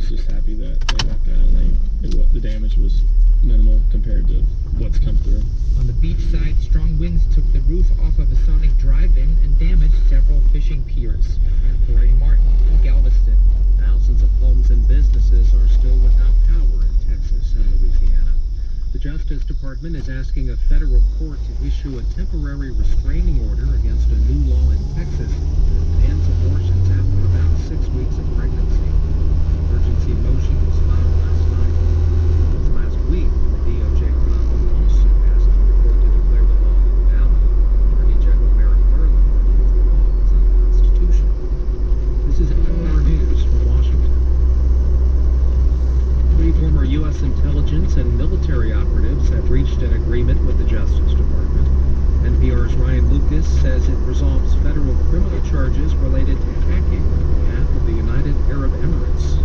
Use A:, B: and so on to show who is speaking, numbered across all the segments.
A: just happy that they walked out and the damage was minimal compared to what's come through.
B: On the beach side, strong winds took the roof off of a Sonic drive-in and damaged several fishing piers. And Corey Martin in Galveston.
C: Thousands of homes and businesses are still without power in Texas and Louisiana. The Justice Department is asking a federal court to issue a temporary restraining order against a new law in Texas that bans abortions after about 6 weeks of pregnancy. An emergency motion was filed last week when the DOJ filed a lawsuit asking the court to declare the law invalid. Attorney General Merrick Garland argues the law is unconstitutional. This is NPR News from Washington. 3 former U.S. intelligence and military operatives have reached an agreement with the Justice Department. NPR's Ryan Lucas says it resolves federal criminal charges related to hacking on behalf of the United Arab Emirates.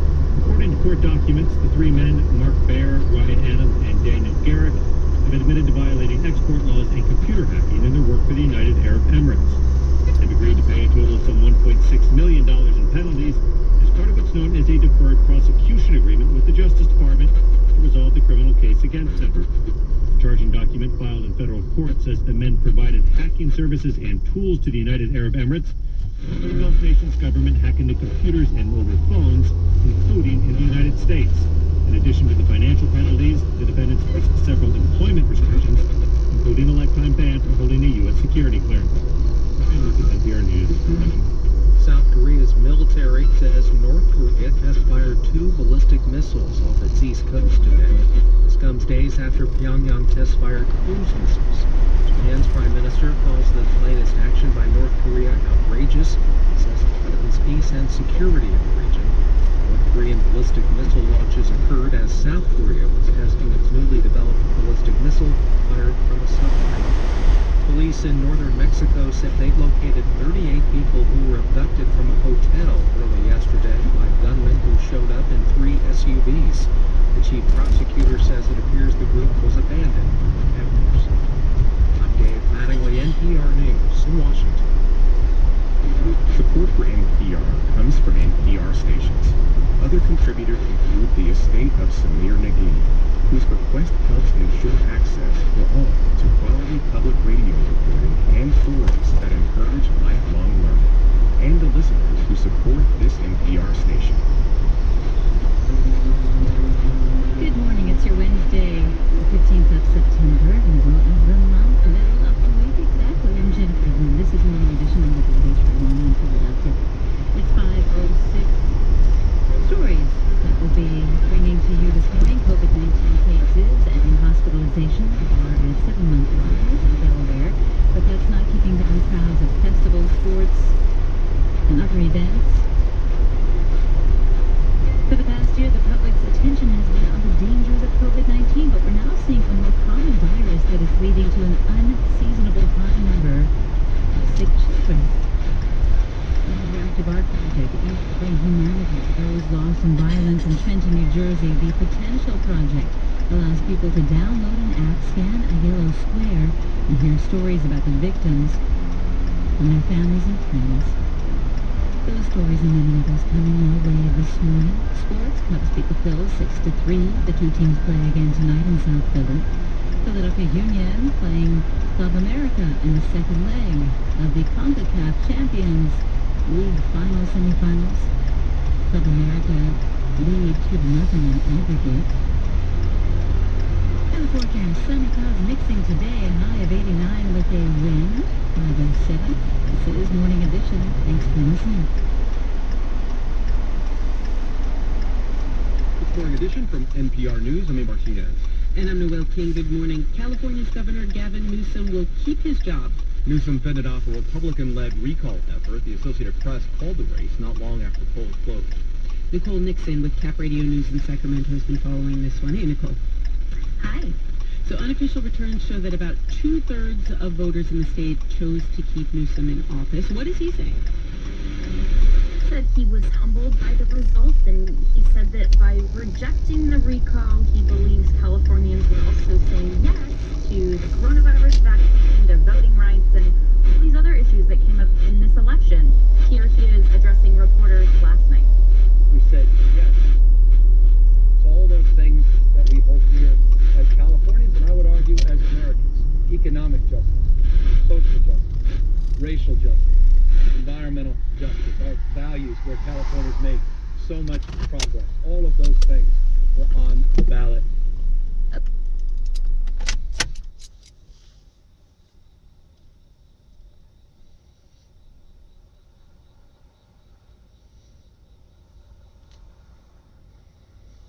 D: According to court documents, the 3 men, Mark Baer, Ryan Adams, and Daniel Garrick, have admitted to violating export laws and computer hacking in their work for the United Arab Emirates. They've agreed to pay a total of some $1.6 million in penalties as part of what's known as a deferred prosecution agreement with the Justice Department to resolve the criminal case against them. The charging document filed in federal court says the men provided hacking services and tools to the United Arab Emirates, the Gulf nation's government hack into computers and mobile phones, including in the United States. In addition to the financial penalties, the defendants faced several employment restrictions, including a lifetime ban for holding a U.S. security clearance. And with NPR News.
C: South Korea's military says North Korea test fired 2 ballistic missiles off its east coast today. This comes days after Pyongyang test fired cruise missiles. Japan's prime minister calls the latest action by North Korea outrageous. He says it threatens peace and security in the region. North Korean ballistic missile launches occurred as South Korea was testing its newly developed ballistic missile fired from a submarine. Police in northern Mexico said they'd located 38 people who were abducted from a hotel early yesterday by gunmen who showed up in 3 SUVs. The chief prosecutor says it appears the group was abandoned by captors. I'm Dave Mattingly, NPR News in Washington.
E: Support for NPR comes from NPR stations. Other contributors include the estate of Samir Nagini, whose bequest helps ensure access for all to quality public radio reporting and forums that encourage lifelong learning, and the listeners who support this NPR station.
F: Good morning, it's your Wednesday, the 15th of September, middle of the month, middle of the week, exactly. I'm Jennifer Moon. This is Morning Edition on the Station in Philadelphia. It's 5:06. Stories that we'll be bringing to you this morning. COVID-19 cases and hospitalization are at 7-month highs in Delaware, but that's not keeping down crowds at festivals, sports, and other events. For the past year, the public's attention has been on the dangers of COVID-19, but we're now seeing a more common virus that is leading to an unseasonable high number of sick children. The Interactive Art Project aims to bring humanity to those lost in violence in Trenton, New Jersey. The Potential Project allows people to download an app, scan a yellow square, and hear stories about the victims and their families and friends. Those stories and many others coming our way this morning. Sports, Cubs beat the Phils 6-3. The 2 teams play again tonight in South Philly. Philadelphia Union playing Club America in the second leg of the CONCACAF Champions League final semifinals. Club America lead 2-0 in aggregate. And the forecast, sunny clouds mixing today, a high of 89 with a wind 507. This is Morning Edition. Thanks for listening.
C: It's Morning Edition from NPR News. I'm A. Martinez.
G: And I'm Noel King. Good morning. California's Governor Gavin Newsom will keep his job.
C: Newsom fended off a Republican-led recall effort. The Associated Press called the race not long after the polls closed.
G: Nicole Nixon with Cap Radio News in Sacramento has been following this one. Hey, Nicole.
F: Hi.
G: So unofficial returns show that about 2/3 of voters in the state chose to keep Newsom in office. What is he saying?
H: Said he was humbled by the results, and he said that by rejecting the recall, he believes Californians will also say yes to the coronavirus vaccine, to voting rights, and all these other issues that came up in this election. Here he is addressing reporters last night.
I: We said yes California's made so much progress. All of those things were on the ballot